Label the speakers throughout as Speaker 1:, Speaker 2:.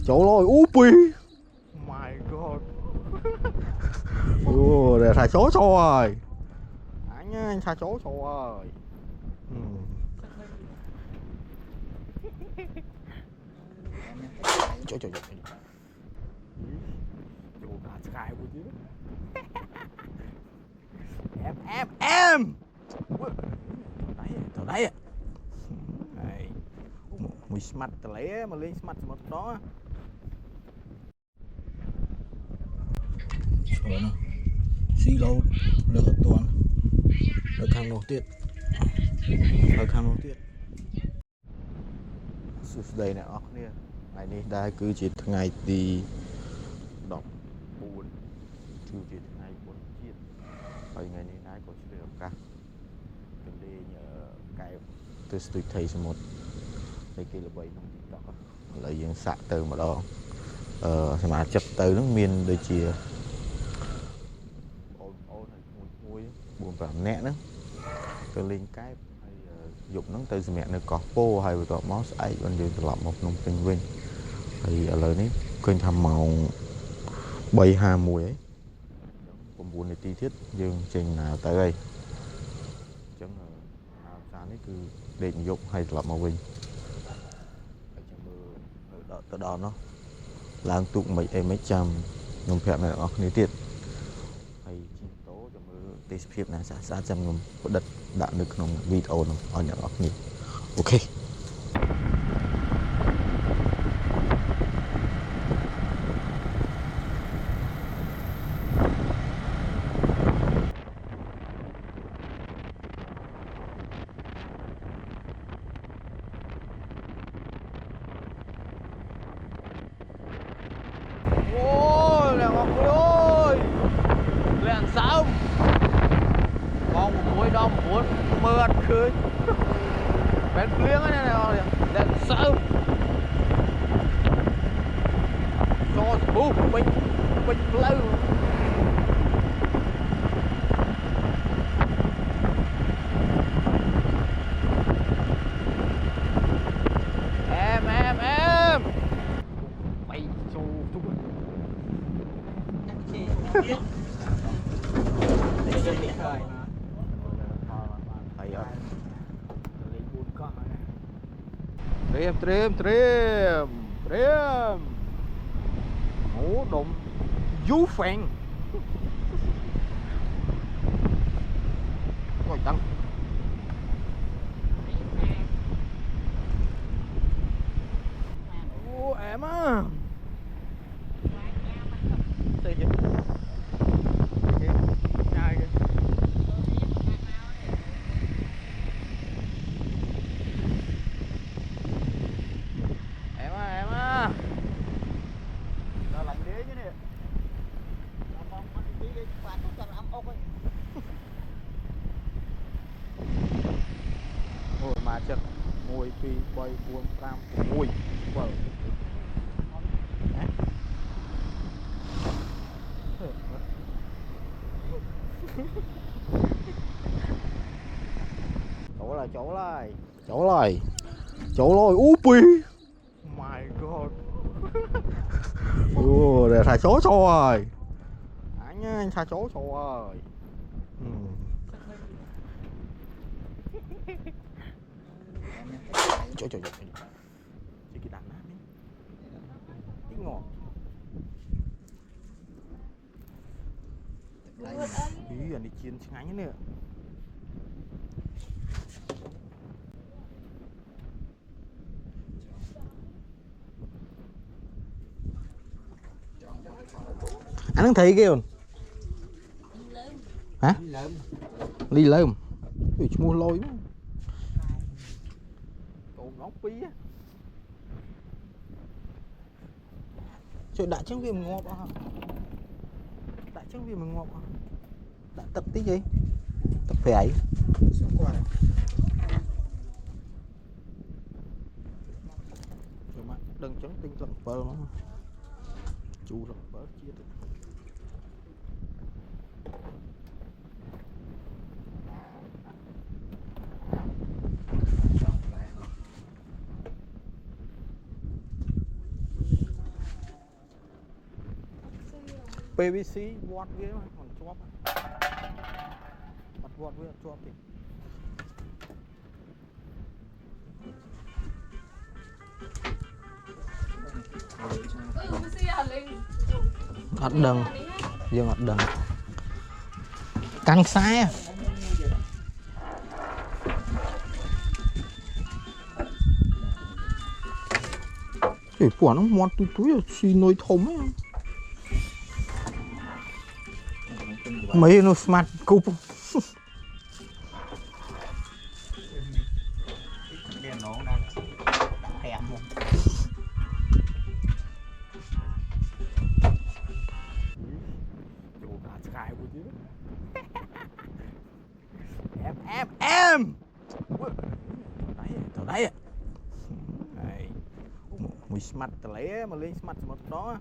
Speaker 1: Trời ơi, Upi. My god. Để thả chó rồi. Anh thả chó rồi. Trời trời trời. Chỗ cả sky của chứ. Em. Từ đấy. Này. Mùi smart từ lấy mà lên smart một đó. Trời nó. Xí lâu được toàn. Được khang nổ tiết. Được khang nổ tiết. Sụt đầy này ốc nè. Ngày này đã cứ chỉ ngày thì đọc 4 chú chỉ ngày 4 chiếcហើយថ្ងៃនេះដែរក៏ឆ្លៀតឱកាសទៅលេងកែបទៅស្ទូចថៃសមុទ្រហើយគេល្បីក្នុង TikTok ឥឡូវយើងសាក់ទៅម្ដងសមាជិកទៅហ្នឹងមានដូចជាអូនមួយ 4-5 នាក់ហ្នឹងទៅលេងកែបហើយយប់ហ្នឹងទៅសម្រាប់នៅកោះពោហើយបន្ទាប់មកស្អែកបានយើងត្រឡប់មកភ្នំពេញវិញហើយឥឡូវនេះឃើញថាម៉ោង 3:51 ហើយ 9 នាទីទៀតយើងចេញទៅហើយអញ្ចឹងសារនេះគឺដេកយប់ហើយត្រឡប់មកវិញហើយចាំមើលទៅដល់នោះឡើងទូកមិនអីមិនចាំខ្ញុំប្រាប់អ្នកនរគ្នាទៀតហើយជិះតូចាំមើលទេសភាពណាស្អាតចាំខ្ញុំផ្ដិតដាក់នៅក្នុងវីដេអូនោះឲ្យអ្នកនរគ្នាអូខេ Ôi, là ngọc ơi, lẹn sao, con một mũi đom muốn mượt khơi, bén liếng này này, lẹn sao, cho bù bịch lâu. Em bay chu chu Trêm ngủ đụng vú phèn coi tăng ô em á sao vậy nhai kìa em á nó lạnh đế chứ nè ôi mà chật mùi phi bay buông cam mùi vợ chỗ lại Upi my god để thả chó rồi anh thả chó rồi trời chỉ cái đàn nát đi ngọt ý anh đi chiên ngánh nữa anh đang thấy kìa hả ly lơm ui mua lôi cậu ngốc bí á trời đã chẳng vì mình ngọt hả đã chẳng vì mình ngọt hả đã tập tí gì tập phải ấy rồi mà đừng trắng tinh lặng bơ nó chú lặng bơ chia được PVC vót ghế mà còn chóp bật vót với chóp thì ọt đằng dương ọt đằng căng sai cái quả nó ngon túi xì nồi thùng ấy mấy nó smart cúp em từ đấy mùi smart từ lấy mà lên smart một đó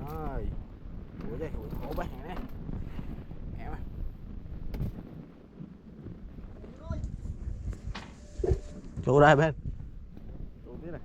Speaker 1: rồi ủa đây hổ bác này em chỗ đây bên chỗ biết này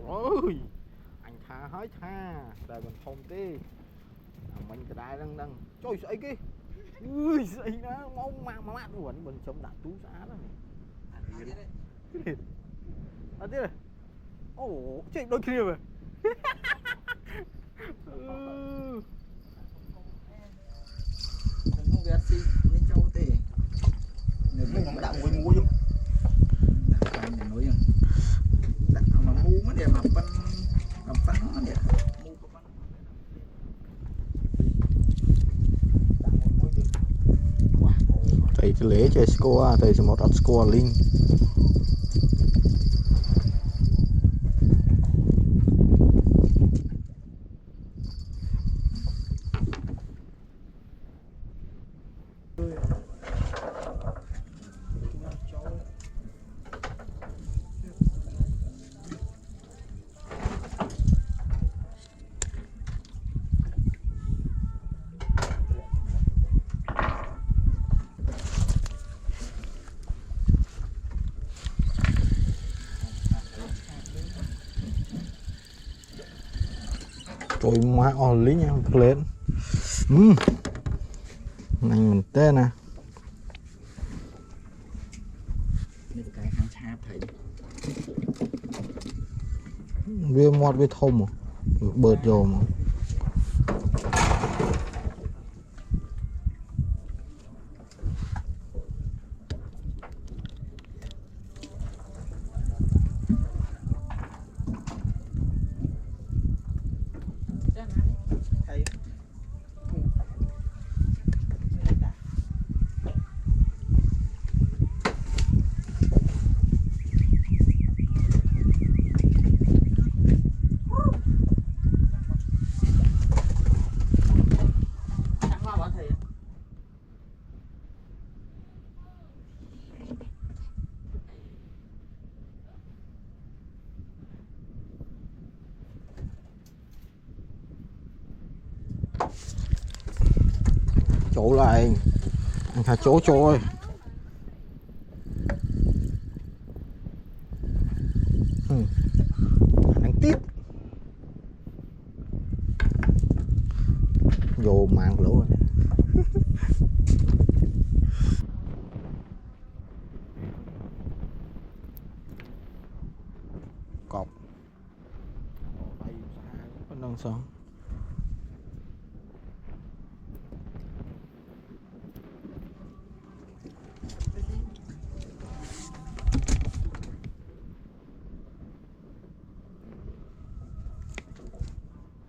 Speaker 1: ôi anh tha hết ha đời còn thông tí mình cái đai đang trời sậy kia ui sậy nó mong mà mát buồn mình chống đạn tú xã đó à thế này ồ chạy đôi kia mà
Speaker 2: không biết gì nên châu thì nếu không đã mua mua vô đặt mình nói đặt mà mua mới đẹp mà phân nó đẹp mua có phân
Speaker 1: thầy cái lễ chơi score thầy sẽ một score link trời má lý nha lên anh mình tên nè
Speaker 2: cái hàng chạp thấy
Speaker 1: bia mót bia thông bợt rồi mà chỗ lại anh thả chỗ cho ơi đang tiếp vô mạng lỗ này. Cọc đây bên đằng sau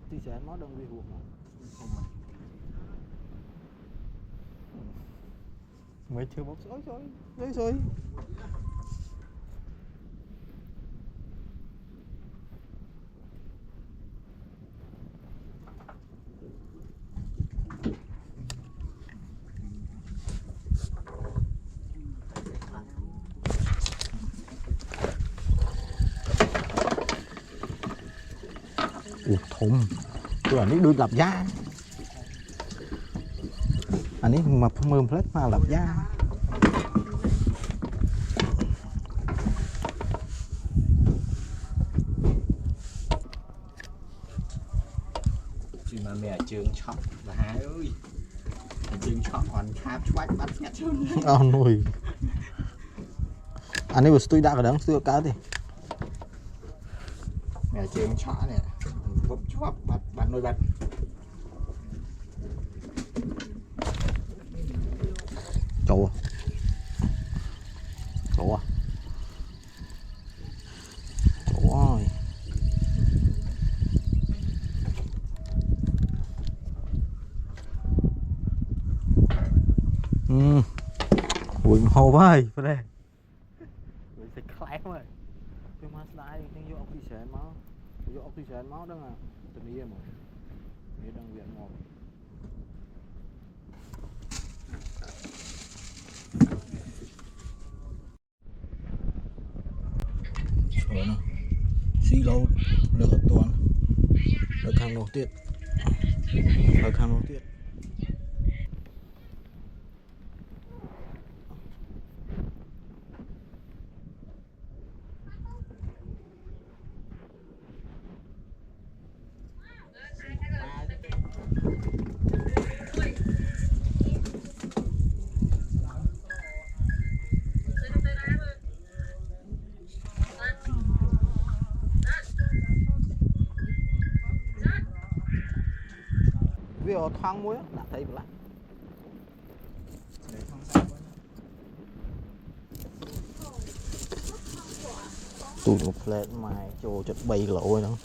Speaker 1: thì sẽ nó đông vi hụt Mấy chưa bốc rồi. Thùng tôi ở đây đôi lập da anh ấy mà mơm hết mà lập da
Speaker 2: chỉ mà mẹ trường chọn là hái ơi trường chọn còn khám choách bắt nhặt chân
Speaker 1: nuôi anh ấy vừa tôi đã cả đắng xưa cá thì
Speaker 2: mẹ trường chọn này bóp chóp bắt nuôi bắt
Speaker 1: chỗ ơi ui hồ ơi phải đây ui sẽ khét rồi tôi mà slide đang vô oxygen máu đó à tình yêu mà nghĩa đang viện một trời nó xí lâu lửa toàn lửa càng nổ tiết vì ở thoáng muối đã thấy lại tụi một lên mày cho chất bay lội nữa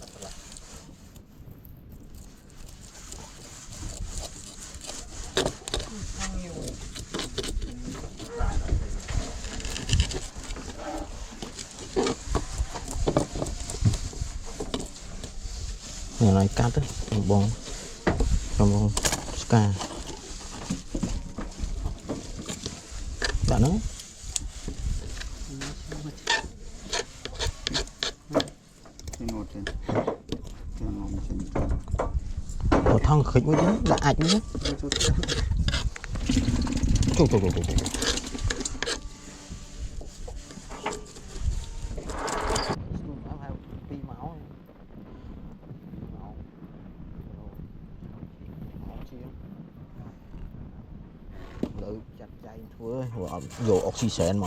Speaker 1: này này cắt đấy trong bông ska đã nữa ở thằng khích mới chứ đã ảnh chứ trời lự chặt chay thôi vô oxygen mà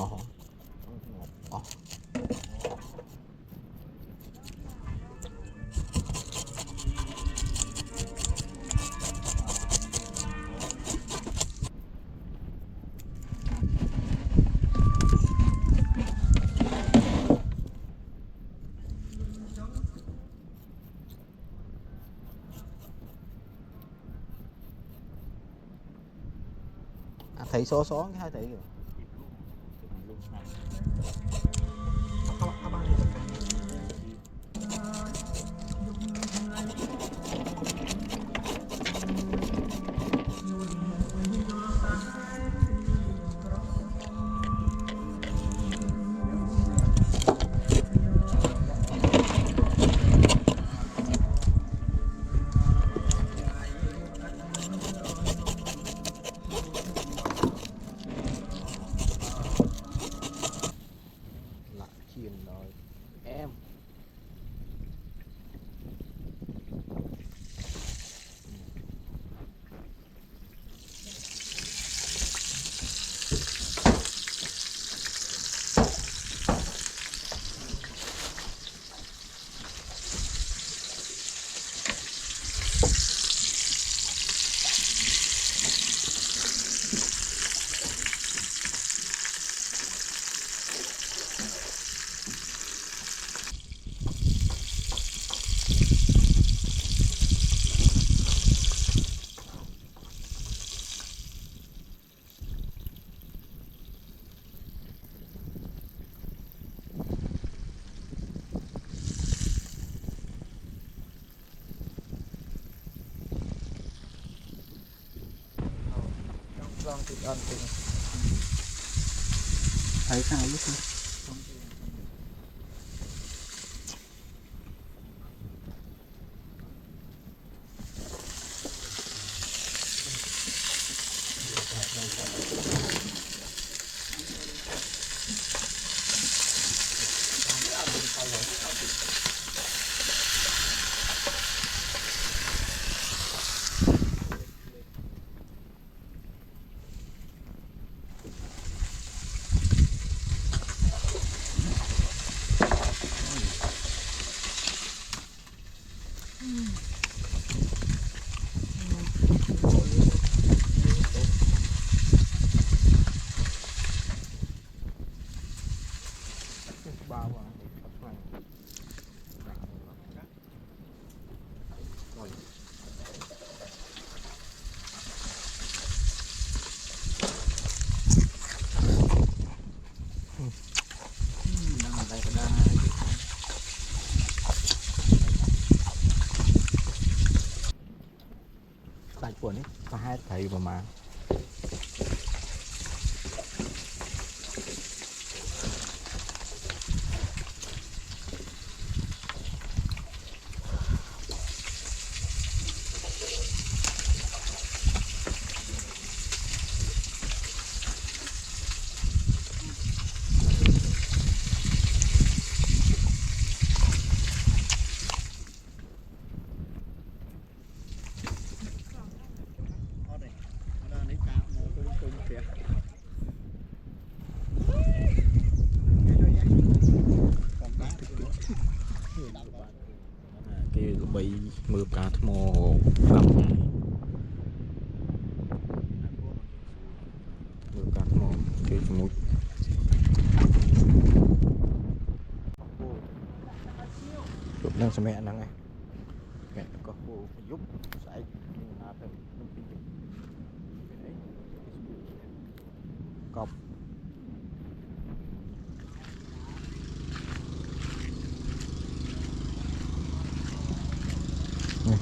Speaker 1: thấy xó cái hai thấy rồi
Speaker 2: thì ơn thì thấy sao lúc này đại của đấy và hai thầy và mà cái bị mưa cá thô mò đậm mưa cá thô mò cái mũi chụp lên xem mẹ năng này mẹ có cô giúp sải là thêm cọp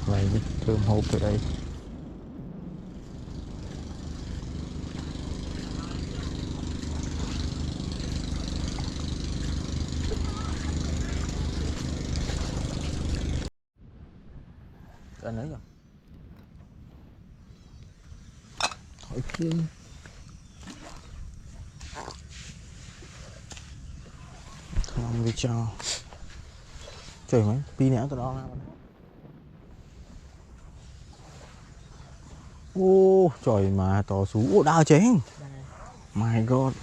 Speaker 2: này thơm hộp ở đây cái này rồi thôi chứ không đi cho trời mấy pi nẻ tao đo ra ô trời mà to sú ô đau chén my god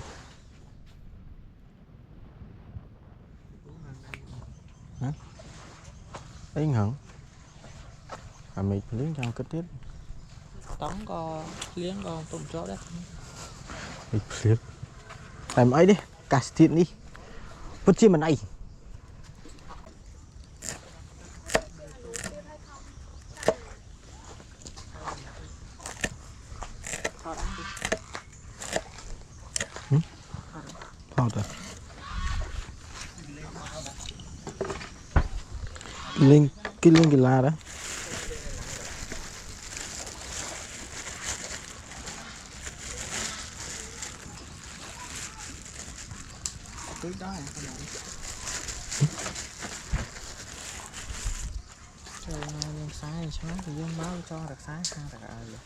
Speaker 2: hả anh hẳn à mày liếng cho kết tiếp
Speaker 3: tống có liếng con tôm chó đấy
Speaker 1: mày liếng làm ấy đi cà tiền đi vứt chi mà này thôi rồi lên cái lá đó
Speaker 3: trời nào lên sai sáng thì dân báo cho đặc sáng sang đặc ai vậy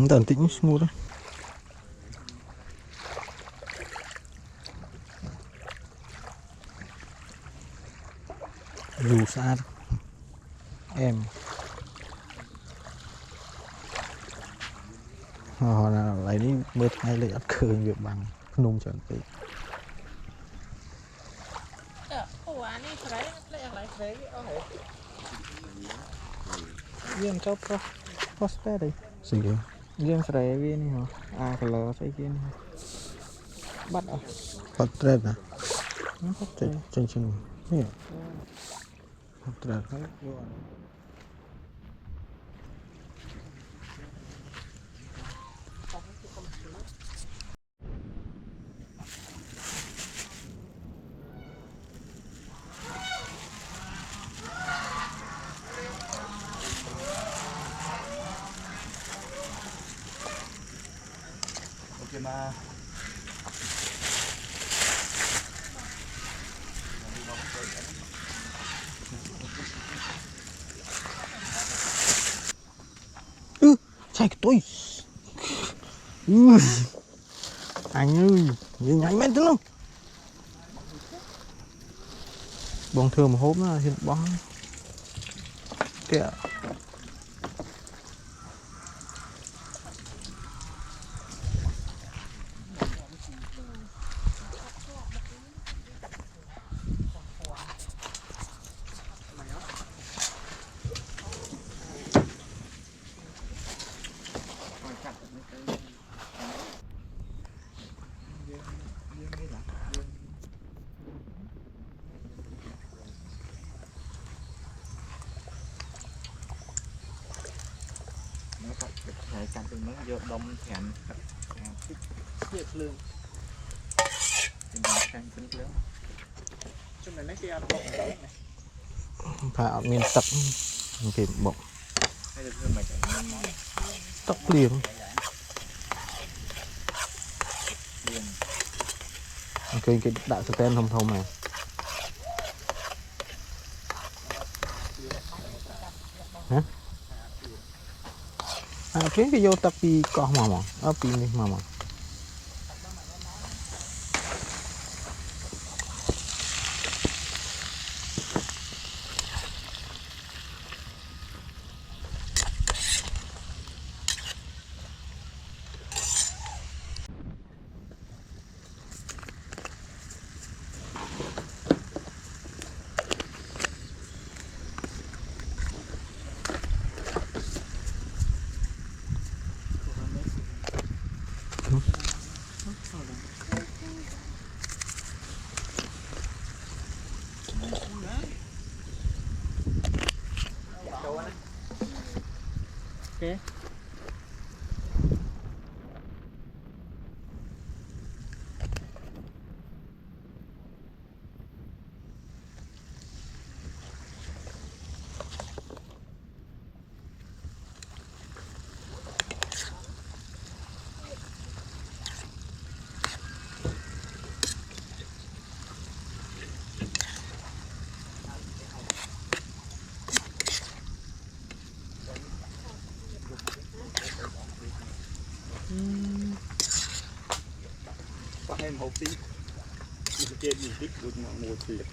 Speaker 1: tận tĩnh smooth đó dù xa em họ là lấy đi mưa thay lấy ắt khơi việc bằng nung chuẩn bị
Speaker 3: dân cho prosper đi
Speaker 1: gì vậy
Speaker 3: dân sợi viên hả à cái lờ sợi viên bắt ở
Speaker 1: បាត់ត្រេតណា
Speaker 3: nó có
Speaker 1: ចេញ
Speaker 3: thể
Speaker 1: ចេញជាងនេះបាត់ត្រេតហើយយក
Speaker 2: ok mà
Speaker 1: chạy cái tôi anh ơi nhìn nhanh mấy thứ luôn bông thường một hốp nó hiện bó kìa
Speaker 2: nó phải phải cắt từng miếng vô đông thèm
Speaker 3: việc lương
Speaker 2: thì mình canh tính lớn
Speaker 3: trong này nó kia bọc này
Speaker 1: phải miền tắc kịp bụng
Speaker 2: hay là thương mày chạy
Speaker 1: tắc liền
Speaker 2: liền
Speaker 1: cái đại stand thông thông này hả cái vô tập đi có mà ở pin đi mà
Speaker 3: ok
Speaker 2: có thêm một tí trên gì tích được một tiền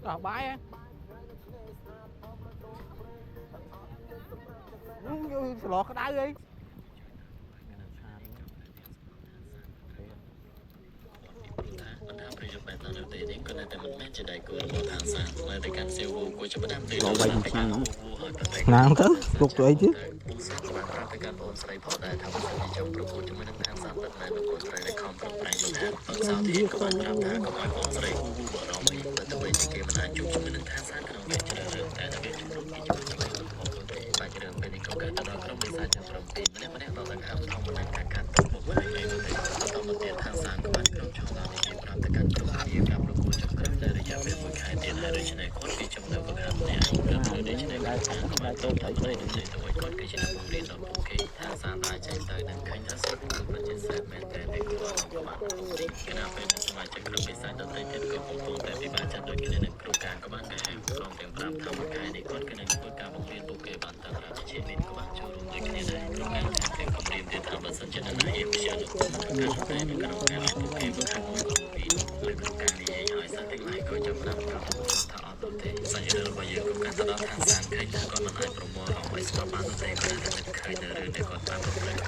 Speaker 3: ở bãi á lọt cái đáy đi Nào cứ cục vậy chứ.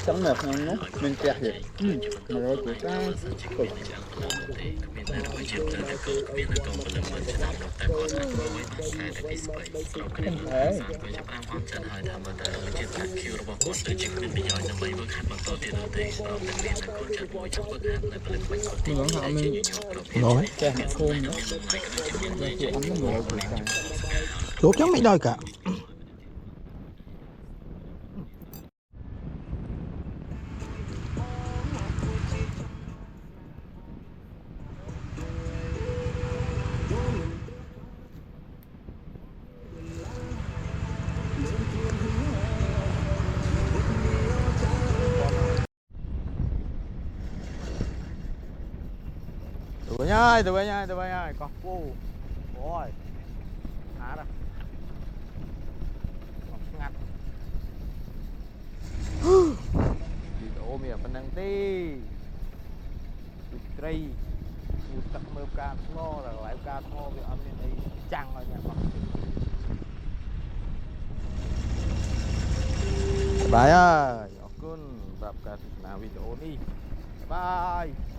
Speaker 2: Sống ngọt ngon nó mình chẹt vậy mà rồi của ta mình vẫn họ mình
Speaker 3: Rồi.
Speaker 2: chẹt mặt khôn nữa chị ấm nó ngồi của ta
Speaker 3: Chỗ chẳng mấy đời cả.
Speaker 1: Tụi bay ơi, con phu. Ôi. Hả đó. Ngặt. Đi ôm mẹ phần năng ti. Tri. Một tập mơ ca thô rồi lại ca thô vì âm nên đi chăng rồi nha con. Bye ơi. Okun. Babkat na video ni. Bye.